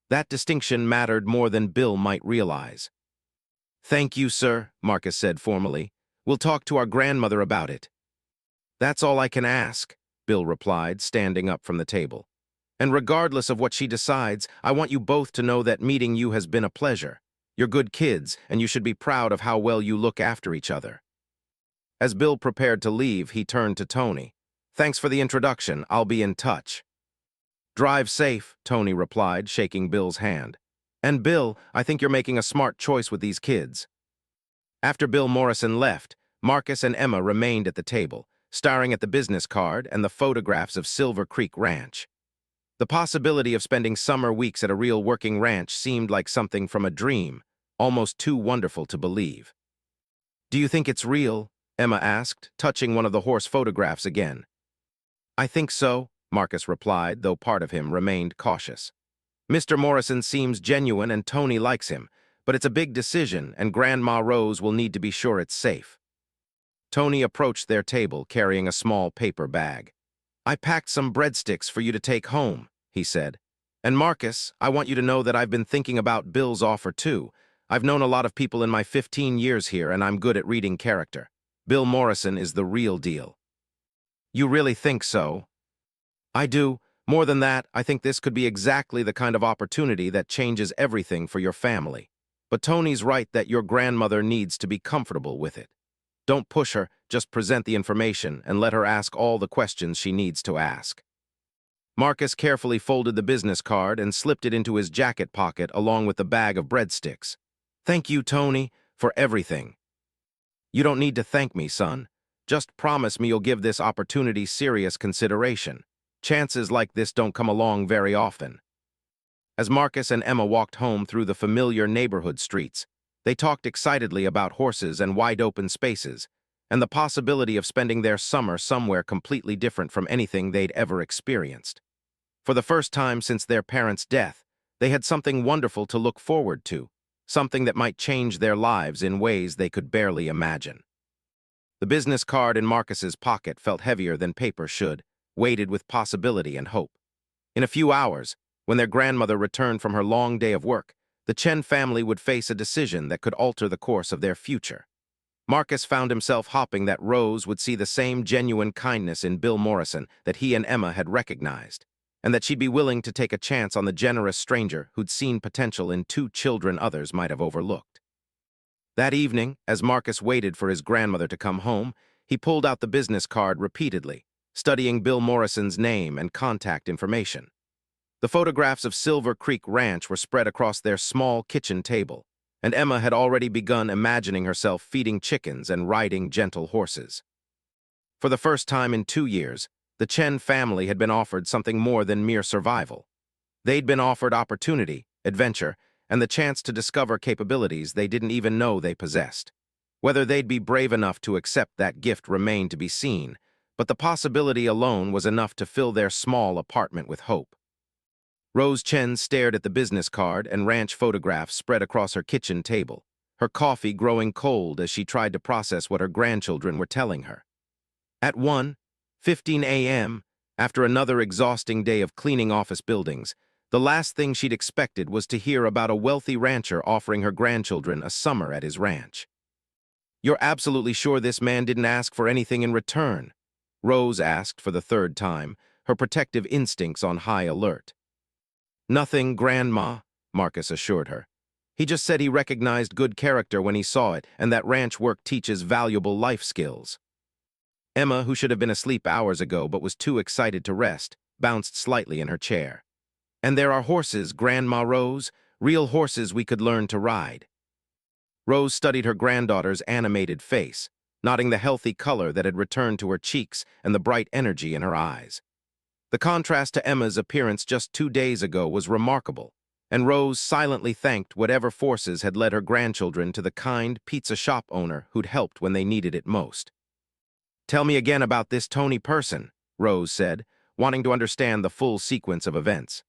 That distinction mattered more than Bill might realize. "Thank you, sir," Marcus said formally. "We'll talk to our grandmother about it." "That's all I can ask," Bill replied, standing up from the table. "And regardless of what she decides, I want you both to know that meeting you has been a pleasure. You're good kids, and you should be proud of how well you look after each other." As Bill prepared to leave, he turned to Tony. "Thanks for the introduction. I'll be in touch." "Drive safe," Tony replied, shaking Bill's hand. "And Bill, I think you're making a smart choice with these kids." After Bill Morrison left, Marcus and Emma remained at the table, staring at the business card and the photographs of Silver Creek Ranch. The possibility of spending summer weeks at a real working ranch seemed like something from a dream, almost too wonderful to believe. "Do you think it's real?" Emma asked, touching one of the horse photographs again. "I think so," Marcus replied, though part of him remained cautious. "Mr. Morrison seems genuine and Tony likes him, but it's a big decision and Grandma Rose will need to be sure it's safe." Tony approached their table carrying a small paper bag. "I packed some breadsticks for you to take home," he said. "And Marcus, I want you to know that I've been thinking about Bill's offer too. I've known a lot of people in my 15 years here and I'm good at reading character. Bill Morrison is the real deal." "You really think so?" "I do. More than that, I think this could be exactly the kind of opportunity that changes everything for your family. But Tony's right that your grandmother needs to be comfortable with it. Don't push her, just present the information and let her ask all the questions she needs to ask." Marcus carefully folded the business card and slipped it into his jacket pocket along with the bag of breadsticks. Thank you, Tony, for everything. You don't need to thank me, son. Just promise me you'll give this opportunity serious consideration. Chances like this don't come along very often. As Marcus and Emma walked home through the familiar neighborhood streets, they talked excitedly about horses and wide-open spaces, and the possibility of spending their summer somewhere completely different from anything they'd ever experienced. For the first time since their parents' death, they had something wonderful to look forward to, something that might change their lives in ways they could barely imagine. The business card in Marcus's pocket felt heavier than paper should, weighted with possibility and hope. In a few hours, when their grandmother returned from her long day of work, the Chen family would face a decision that could alter the course of their future. Marcus found himself hoping that Rose would see the same genuine kindness in Bill Morrison that he and Emma had recognized, and that she'd be willing to take a chance on the generous stranger who'd seen potential in two children others might have overlooked. That evening, as Marcus waited for his grandmother to come home, he pulled out the business card repeatedly, studying Bill Morrison's name and contact information. The photographs of Silver Creek Ranch were spread across their small kitchen table, and Emma had already begun imagining herself feeding chickens and riding gentle horses. For the first time in 2 years, the Chen family had been offered something more than mere survival. They'd been offered opportunity, adventure, and the chance to discover capabilities they didn't even know they possessed. Whether they'd be brave enough to accept that gift remained to be seen, but the possibility alone was enough to fill their small apartment with hope. Rose Chen stared at the business card and ranch photographs spread across her kitchen table, her coffee growing cold as she tried to process what her grandchildren were telling her. At 1:15 a.m., after another exhausting day of cleaning office buildings, the last thing she'd expected was to hear about a wealthy rancher offering her grandchildren a summer at his ranch. "You're absolutely sure this man didn't ask for anything in return?" Rose asked for the third time, her protective instincts on high alert. "Nothing, Grandma," Marcus assured her. "He just said he recognized good character when he saw it, and that ranch work teaches valuable life skills." Emma, who should have been asleep hours ago but was too excited to rest, bounced slightly in her chair. "And there are horses, Grandma Rose, real horses we could learn to ride." Rose studied her granddaughter's animated face, noting the healthy color that had returned to her cheeks and the bright energy in her eyes. The contrast to Emma's appearance just 2 days ago was remarkable, and Rose silently thanked whatever forces had led her grandchildren to the kind pizza shop owner who'd helped when they needed it most. "Tell me again about this Tony person," Rose said, wanting to understand the full sequence of events.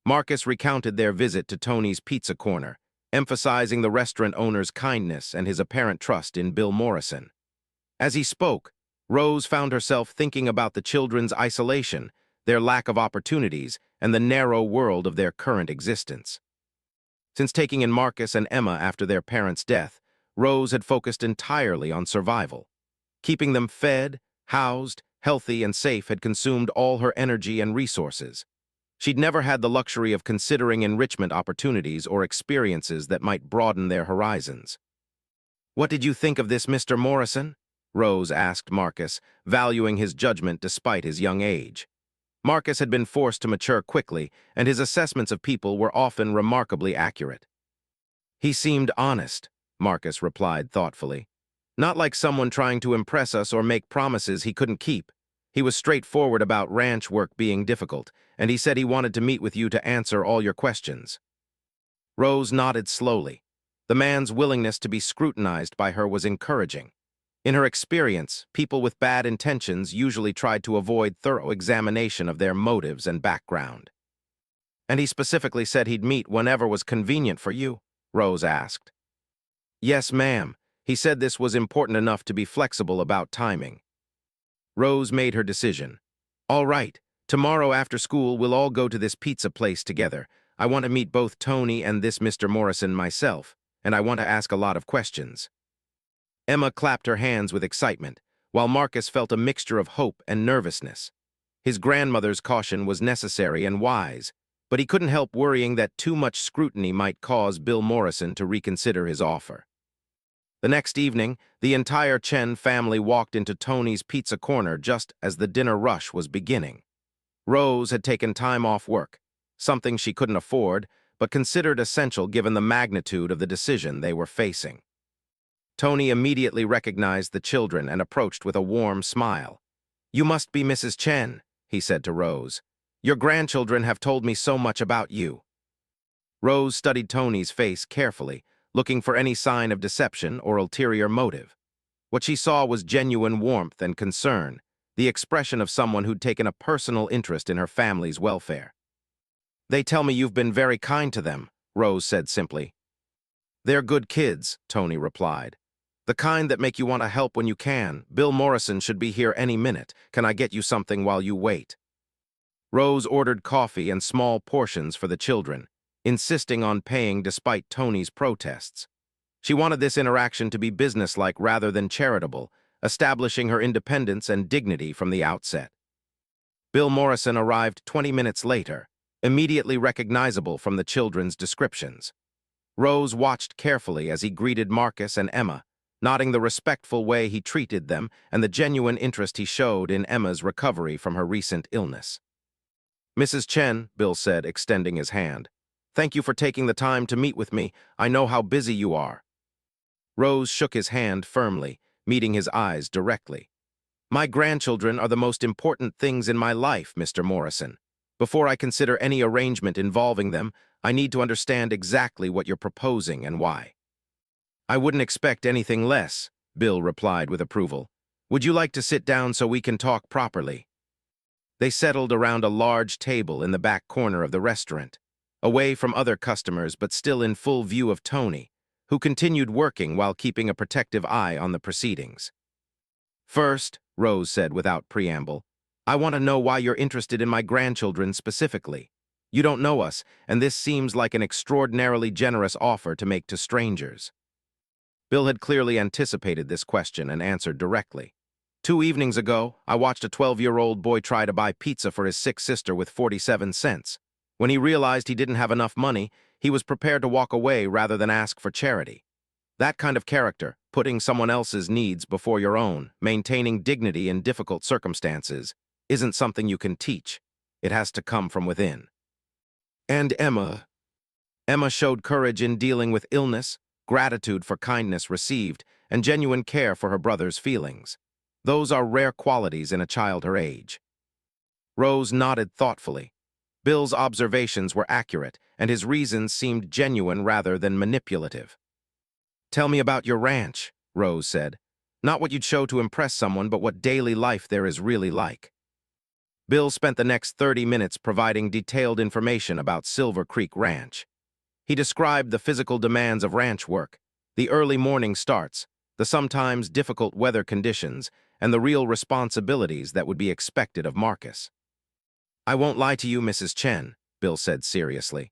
Marcus recounted their visit to Tony's Pizza Corner, emphasizing the restaurant owner's kindness and his apparent trust in Bill Morrison. As he spoke, Rose found herself thinking about the children's isolation, their lack of opportunities, and the narrow world of their current existence. Since taking in Marcus and Emma after their parents' death, Rose had focused entirely on survival. Keeping them fed, housed, healthy, and safe had consumed all her energy and resources. She'd never had the luxury of considering enrichment opportunities or experiences that might broaden their horizons. "What did you think of this, Mr. Morrison?" Rose asked Marcus, valuing his judgment despite his young age. Marcus had been forced to mature quickly, and his assessments of people were often remarkably accurate. "He seemed honest," Marcus replied thoughtfully. "Not like someone trying to impress us or make promises he couldn't keep. He was straightforward about ranch work being difficult, and he said he wanted to meet with you to answer all your questions." Rose nodded slowly. The man's willingness to be scrutinized by her was encouraging. In her experience, people with bad intentions usually tried to avoid thorough examination of their motives and background. "And he specifically said he'd meet whenever was convenient for you?" Rose asked. "Yes, ma'am. He said this was important enough to be flexible about timing." Rose made her decision. "All right, tomorrow after school we'll all go to this pizza place together. I want to meet both Tony and this Mr. Morrison myself, and I want to ask a lot of questions." Emma clapped her hands with excitement, while Marcus felt a mixture of hope and nervousness. His grandmother's caution was necessary and wise, but he couldn't help worrying that too much scrutiny might cause Bill Morrison to reconsider his offer. The next evening, the entire Chen family walked into Tony's Pizza Corner just as the dinner rush was beginning. Rose had taken time off work, something she couldn't afford, but considered essential given the magnitude of the decision they were facing. Tony immediately recognized the children and approached with a warm smile. "You must be Mrs. Chen," he said to Rose. "Your grandchildren have told me so much about you." Rose studied Tony's face carefully, looking for any sign of deception or ulterior motive. What she saw was genuine warmth and concern, the expression of someone who'd taken a personal interest in her family's welfare. "They tell me you've been very kind to them," Rose said simply. "They're good kids," Tony replied. "The kind that make you want to help when you can. Bill Morrison should be here any minute. Can I get you something while you wait?" Rose ordered coffee and small portions for the children, insisting on paying despite Tony's protests. She wanted this interaction to be businesslike rather than charitable, establishing her independence and dignity from the outset. Bill Morrison arrived 20 minutes later, immediately recognizable from the children's descriptions. Rose watched carefully as he greeted Marcus and Emma, noting the respectful way he treated them and the genuine interest he showed in Emma's recovery from her recent illness. "Mrs. Chen," Bill said, extending his hand, "thank you for taking the time to meet with me. I know how busy you are." Rose shook his hand firmly, meeting his eyes directly. "My grandchildren are the most important things in my life, Mr. Morrison. Before I consider any arrangement involving them, I need to understand exactly what you're proposing and why." "I wouldn't expect anything less," Bill replied with approval. "Would you like to sit down so we can talk properly?" They settled around a large table in the back corner of the restaurant, away from other customers but still in full view of Tony, who continued working while keeping a protective eye on the proceedings. "First," Rose said without preamble, "I want to know why you're interested in my grandchildren specifically. You don't know us, and this seems like an extraordinarily generous offer to make to strangers." Bill had clearly anticipated this question and answered directly. 2 evenings ago, I watched a 12-year-old boy try to buy pizza for his sick sister with 47 cents. When he realized he didn't have enough money, he was prepared to walk away rather than ask for charity. That kind of character, putting someone else's needs before your own, maintaining dignity in difficult circumstances, isn't something you can teach. It has to come from within. And Emma showed courage in dealing with illness, gratitude for kindness received, and genuine care for her brother's feelings. Those are rare qualities in a child her age. Rose nodded thoughtfully. Bill's observations were accurate, and his reasons seemed genuine rather than manipulative. "Tell me about your ranch," Rose said. "Not what you'd show to impress someone, but what daily life there is really like." Bill spent the next 30 minutes providing detailed information about Silver Creek Ranch. He described the physical demands of ranch work, the early morning starts, the sometimes difficult weather conditions, and the real responsibilities that would be expected of Marcus. "I won't lie to you, Mrs. Chen," Bill said seriously.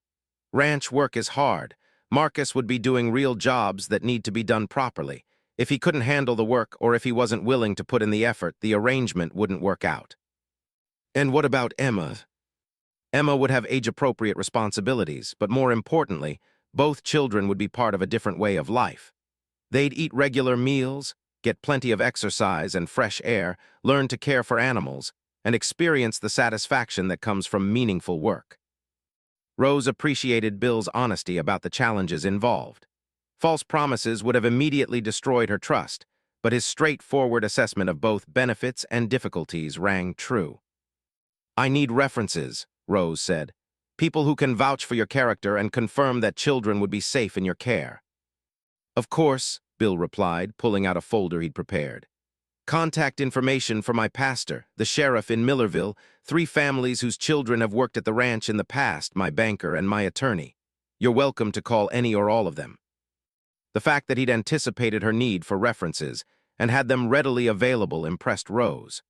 "Ranch work is hard. Marcus would be doing real jobs that need to be done properly. If he couldn't handle the work or if he wasn't willing to put in the effort, the arrangement wouldn't work out." "And what about Emma?" "Emma would have age-appropriate responsibilities, but more importantly, both children would be part of a different way of life. They'd eat regular meals, get plenty of exercise and fresh air, learn to care for animals, and experience the satisfaction that comes from meaningful work." Rose appreciated Bill's honesty about the challenges involved. False promises would have immediately destroyed her trust, but his straightforward assessment of both benefits and difficulties rang true. "I need references," Rose said. "People who can vouch for your character and confirm that children would be safe in your care." "Of course," Bill replied, pulling out a folder he'd prepared. "Contact information for my pastor, the sheriff in Millerville, 3 families whose children have worked at the ranch in the past, my banker, and my attorney. You're welcome to call any or all of them." The fact that he'd anticipated her need for references and had them readily available impressed Rose.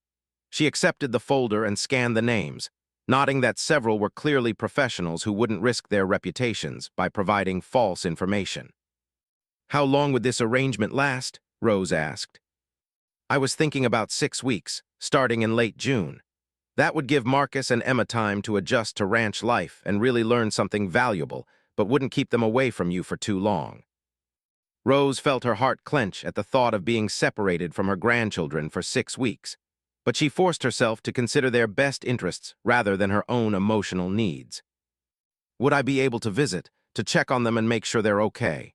She accepted the folder and scanned the names, noting that several were clearly professionals who wouldn't risk their reputations by providing false information. "How long would this arrangement last?" Rose asked. "I was thinking about 6 weeks, starting in late June. That would give Marcus and Emma time to adjust to ranch life and really learn something valuable, but wouldn't keep them away from you for too long." Rose felt her heart clench at the thought of being separated from her grandchildren for 6 weeks, but she forced herself to consider their best interests rather than her own emotional needs. Would I be able to visit, to check on them and make sure they're okay?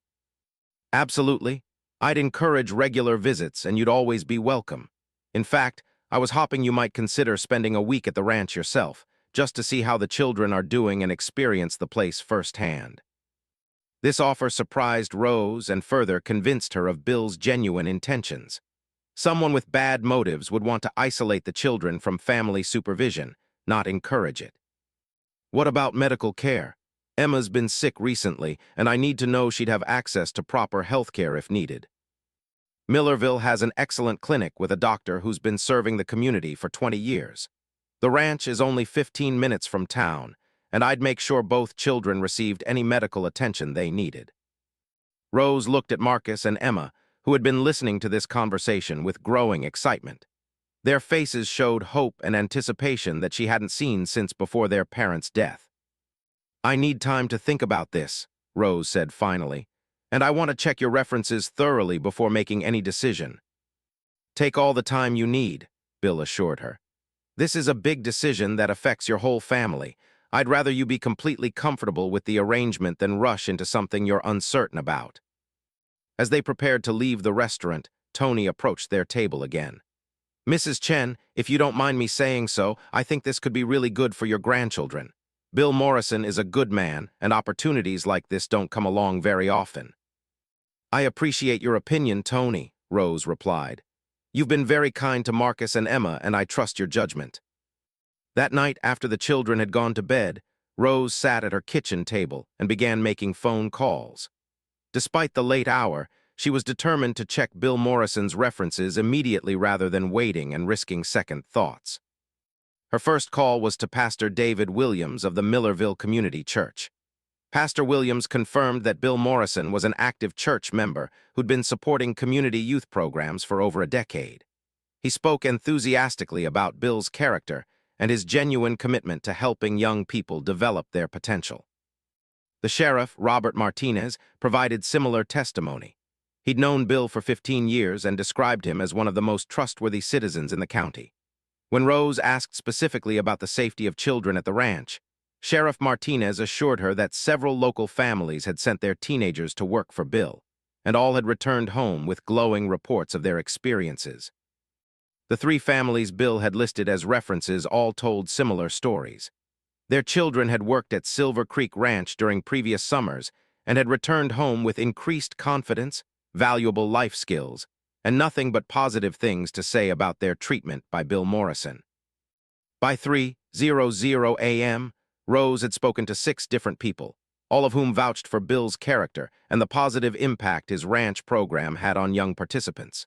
Absolutely. I'd encourage regular visits and you'd always be welcome. In fact, I was hoping you might consider spending a week at the ranch yourself, just to see how the children are doing and experience the place firsthand. This offer surprised Rose and further convinced her of Bill's genuine intentions. Someone with bad motives would want to isolate the children from family supervision, not encourage it. What about medical care? Emma's been sick recently, and I need to know she'd have access to proper health care if needed. Millerville has an excellent clinic with a doctor who's been serving the community for 20 years. The ranch is only 15 minutes from town, and I'd make sure both children received any medical attention they needed. Rose looked at Marcus and Emma, who had been listening to this conversation with growing excitement. Their faces showed hope and anticipation that she hadn't seen since before their parents' death. "I need time to think about this," Rose said finally, "and I want to check your references thoroughly before making any decision." "Take all the time you need," Bill assured her. "This is a big decision that affects your whole family. I'd rather you be completely comfortable with the arrangement than rush into something you're uncertain about." As they prepared to leave the restaurant, Tony approached their table again. "Mrs. Chen, if you don't mind me saying so, I think this could be really good for your grandchildren. Bill Morrison is a good man, and opportunities like this don't come along very often." "I appreciate your opinion, Tony," Rose replied. "You've been very kind to Marcus and Emma, and I trust your judgment." That night, after the children had gone to bed, Rose sat at her kitchen table and began making phone calls. Despite the late hour, she was determined to check Bill Morrison's references immediately rather than waiting and risking second thoughts. Her first call was to Pastor David Williams of the Millerville Community Church. Pastor Williams confirmed that Bill Morrison was an active church member who'd been supporting community youth programs for over a decade. He spoke enthusiastically about Bill's character and his genuine commitment to helping young people develop their potential. The sheriff, Robert Martinez, provided similar testimony. He'd known Bill for 15 years and described him as one of the most trustworthy citizens in the county. When Rose asked specifically about the safety of children at the ranch, Sheriff Martinez assured her that several local families had sent their teenagers to work for Bill, and all had returned home with glowing reports of their experiences. The three families Bill had listed as references all told similar stories. Their children had worked at Silver Creek Ranch during previous summers and had returned home with increased confidence, valuable life skills, and nothing but positive things to say about their treatment by Bill Morrison. By 3:00 a.m., Rose had spoken to 6 different people, all of whom vouched for Bill's character and the positive impact his ranch program had on young participants.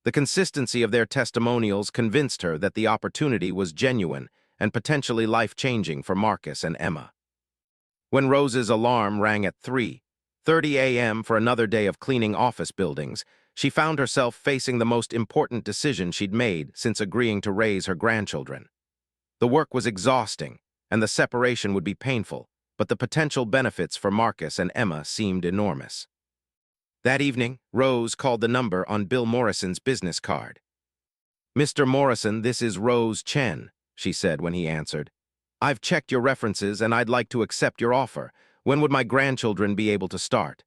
The consistency of their testimonials convinced her that the opportunity was genuine and potentially life-changing for Marcus and Emma. When Rose's alarm rang at 3:30 a.m. for another day of cleaning office buildings, she found herself facing the most important decision she'd made since agreeing to raise her grandchildren. The work was exhausting, and the separation would be painful, but the potential benefits for Marcus and Emma seemed enormous. That evening, Rose called the number on Bill Morrison's business card. "Mr. Morrison, this is Rose Chen," she said when he answered. "I've checked your references and I'd like to accept your offer. When would my grandchildren be able to start?"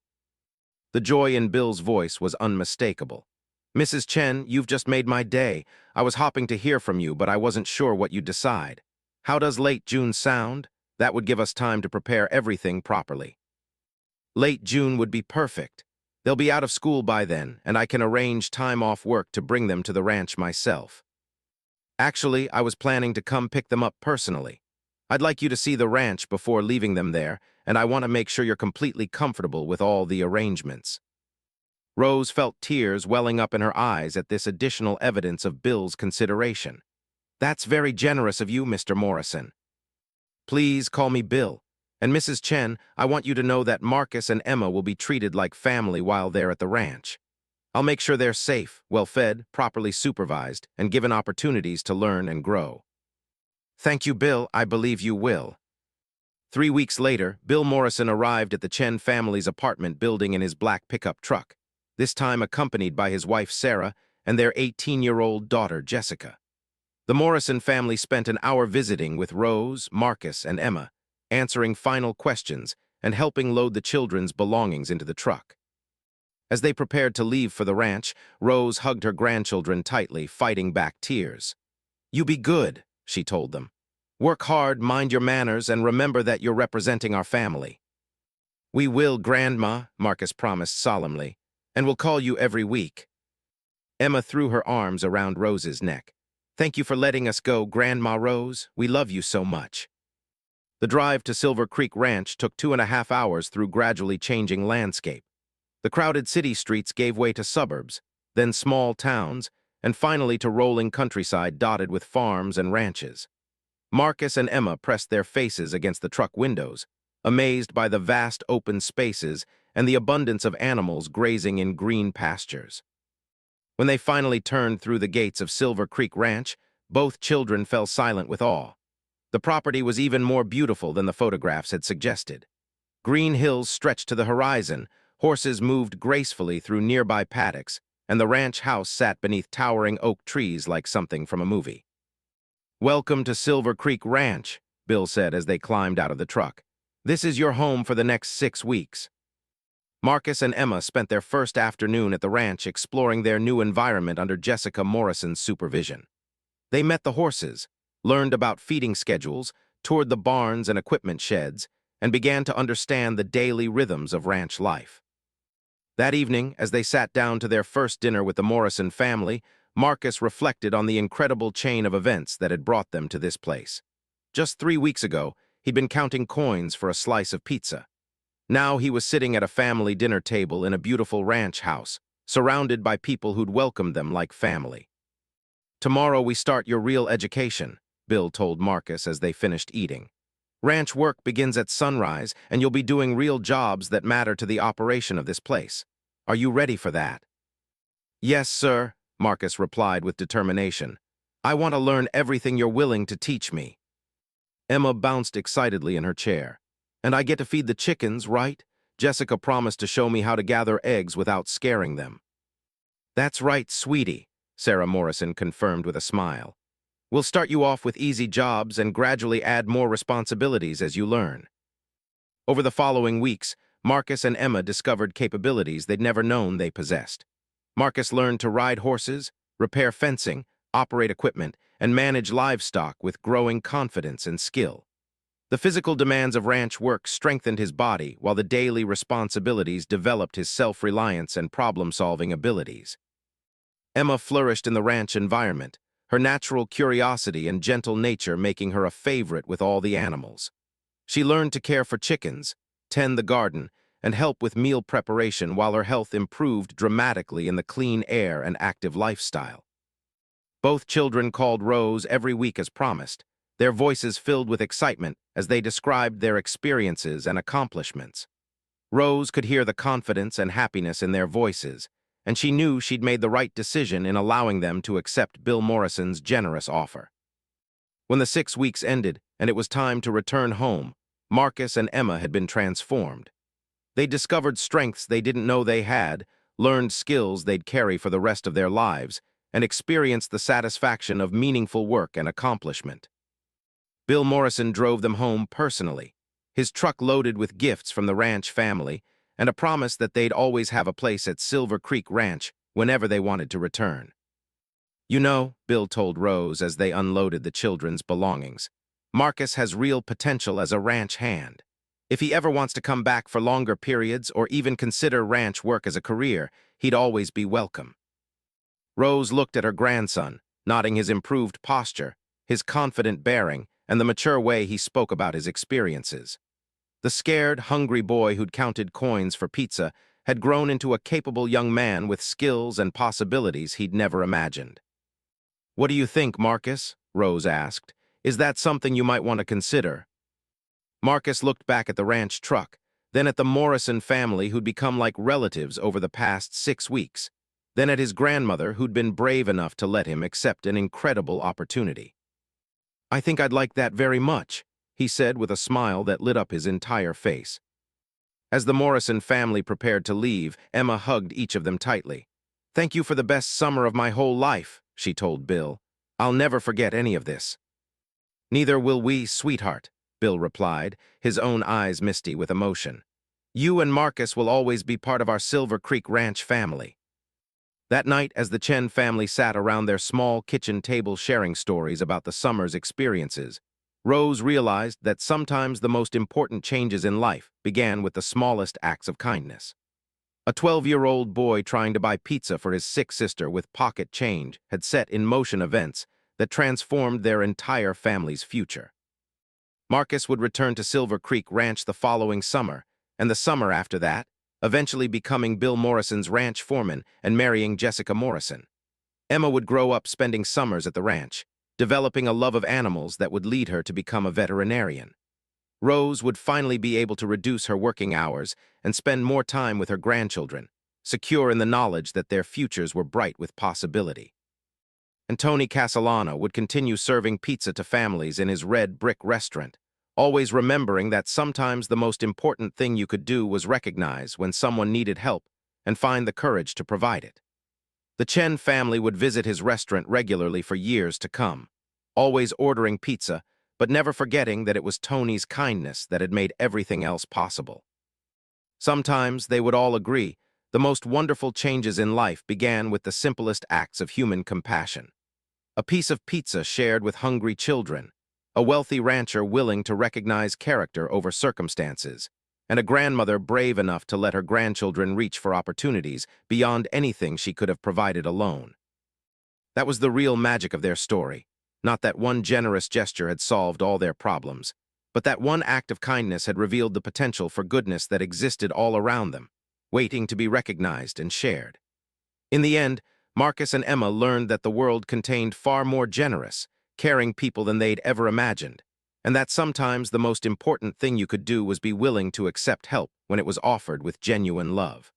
The joy in Bill's voice was unmistakable. "Mrs. Chen, you've just made my day. I was hoping to hear from you, but I wasn't sure what you'd decide. How does late June sound? That would give us time to prepare everything properly." "Late June would be perfect. They'll be out of school by then, and I can arrange time off work to bring them to the ranch myself. Actually, I was planning to come pick them up personally. I'd like you to see the ranch before leaving them there, and I want to make sure you're completely comfortable with all the arrangements." Rose felt tears welling up in her eyes at this additional evidence of Bill's consideration. "That's very generous of you, Mr. Morrison." "Please call me Bill. And Mrs. Chen, I want you to know that Marcus and Emma will be treated like family while they're at the ranch. I'll make sure they're safe, well-fed, properly supervised, and given opportunities to learn and grow." "Thank you, Bill. I believe you will." 3 weeks later, Bill Morrison arrived at the Chen family's apartment building in his black pickup truck, this time accompanied by his wife Sarah and their 18-year-old daughter Jessica. The Morrison family spent an hour visiting with Rose, Marcus, and Emma, answering final questions and helping load the children's belongings into the truck. As they prepared to leave for the ranch, Rose hugged her grandchildren tightly, fighting back tears. "You be good," she told them. "Work hard, mind your manners, and remember that you're representing our family." "We will, Grandma," Marcus promised solemnly, "and we'll call you every week." Emma threw her arms around Rose's neck. "Thank you for letting us go, Grandma Rose. We love you so much." The drive to Silver Creek Ranch took 2.5 hours through gradually changing landscape. The crowded city streets gave way to suburbs, then small towns, and finally to rolling countryside dotted with farms and ranches. Marcus and Emma pressed their faces against the truck windows, amazed by the vast open spaces and the abundance of animals grazing in green pastures. When they finally turned through the gates of Silver Creek Ranch, both children fell silent with awe. The property was even more beautiful than the photographs had suggested. Green hills stretched to the horizon, horses moved gracefully through nearby paddocks, and the ranch house sat beneath towering oak trees like something from a movie. "Welcome to Silver Creek Ranch," Bill said as they climbed out of the truck. "This is your home for the next 6 weeks." Marcus and Emma spent their first afternoon at the ranch exploring their new environment under Jessica Morrison's supervision. They met the horses, learned about feeding schedules, toured the barns and equipment sheds, and began to understand the daily rhythms of ranch life. That evening, as they sat down to their first dinner with the Morrison family, Marcus reflected on the incredible chain of events that had brought them to this place. Just 3 weeks ago, he'd been counting coins for a slice of pizza. Now he was sitting at a family dinner table in a beautiful ranch house, surrounded by people who'd welcomed them like family. "Tomorrow we start your real education," Bill told Marcus as they finished eating. "Ranch work begins at sunrise, and you'll be doing real jobs that matter to the operation of this place. Are you ready for that?" "Yes, sir," Marcus replied with determination. "I want to learn everything you're willing to teach me." Emma bounced excitedly in her chair. "And I get to feed the chickens, right? Jessica promised to show me how to gather eggs without scaring them." "That's right, sweetie," Sarah Morrison confirmed with a smile. "We'll start you off with easy jobs and gradually add more responsibilities as you learn." Over the following weeks, Marcus and Emma discovered capabilities they'd never known they possessed. Marcus learned to ride horses, repair fencing, operate equipment, and manage livestock with growing confidence and skill. The physical demands of ranch work strengthened his body, while the daily responsibilities developed his self-reliance and problem-solving abilities. Emma flourished in the ranch environment, her natural curiosity and gentle nature making her a favorite with all the animals. She learned to care for chickens, tend the garden, and help with meal preparation while her health improved dramatically in the clean air and active lifestyle. Both children called Rose every week as promised, their voices filled with excitement as they described their experiences and accomplishments. Rose could hear the confidence and happiness in their voices, and she knew she'd made the right decision in allowing them to accept Bill Morrison's generous offer. When the 6 weeks ended and it was time to return home, Marcus and Emma had been transformed. They discovered strengths they didn't know they had, learned skills they'd carry for the rest of their lives, and experienced the satisfaction of meaningful work and accomplishment. Bill Morrison drove them home personally, his truck loaded with gifts from the ranch family, and a promise that they'd always have a place at Silver Creek Ranch whenever they wanted to return. "You know," Bill told Rose as they unloaded the children's belongings, "Marcus has real potential as a ranch hand. If he ever wants to come back for longer periods or even consider ranch work as a career, he'd always be welcome." Rose looked at her grandson, nodding his improved posture, his confident bearing, and the mature way he spoke about his experiences. The scared, hungry boy who'd counted coins for pizza had grown into a capable young man with skills and possibilities he'd never imagined. "What do you think, Marcus?" Rose asked. "Is that something you might want to consider?" Marcus looked back at the ranch truck, then at the Morrison family who'd become like relatives over the past 6 weeks, then at his grandmother who'd been brave enough to let him accept an incredible opportunity. "I think I'd like that very much," he said with a smile that lit up his entire face. As the Morrison family prepared to leave, Emma hugged each of them tightly. "Thank you for the best summer of my whole life," she told Bill. "I'll never forget any of this." "Neither will we, sweetheart," Bill replied, his own eyes misty with emotion. "You and Marcus will always be part of our Silver Creek Ranch family." That night, as the Chen family sat around their small kitchen table sharing stories about the summer's experiences, Rose realized that sometimes the most important changes in life began with the smallest acts of kindness. A 12-year-old boy trying to buy pizza for his sick sister with pocket change had set in motion events that transformed their entire family's future. Marcus would return to Silver Creek Ranch the following summer, and the summer after that, eventually becoming Bill Morrison's ranch foreman and marrying Jessica Morrison. Emma would grow up spending summers at the ranch, developing a love of animals that would lead her to become a veterinarian. Rose would finally be able to reduce her working hours and spend more time with her grandchildren, secure in the knowledge that their futures were bright with possibility. And Tony Castellano would continue serving pizza to families in his red brick restaurant, always remembering that sometimes the most important thing you could do was recognize when someone needed help and find the courage to provide it. The Chen family would visit his restaurant regularly for years to come, always ordering pizza, but never forgetting that it was Tony's kindness that had made everything else possible. Sometimes, they would all agree, the most wonderful changes in life began with the simplest acts of human compassion. A piece of pizza shared with hungry children, a wealthy rancher willing to recognize character over circumstances, and a grandmother brave enough to let her grandchildren reach for opportunities beyond anything she could have provided alone. That was the real magic of their story. Not that one generous gesture had solved all their problems, but that one act of kindness had revealed the potential for goodness that existed all around them, waiting to be recognized and shared. In the end, Marcus and Emma learned that the world contained far more generous, caring people than they'd ever imagined, and that sometimes the most important thing you could do was be willing to accept help when it was offered with genuine love.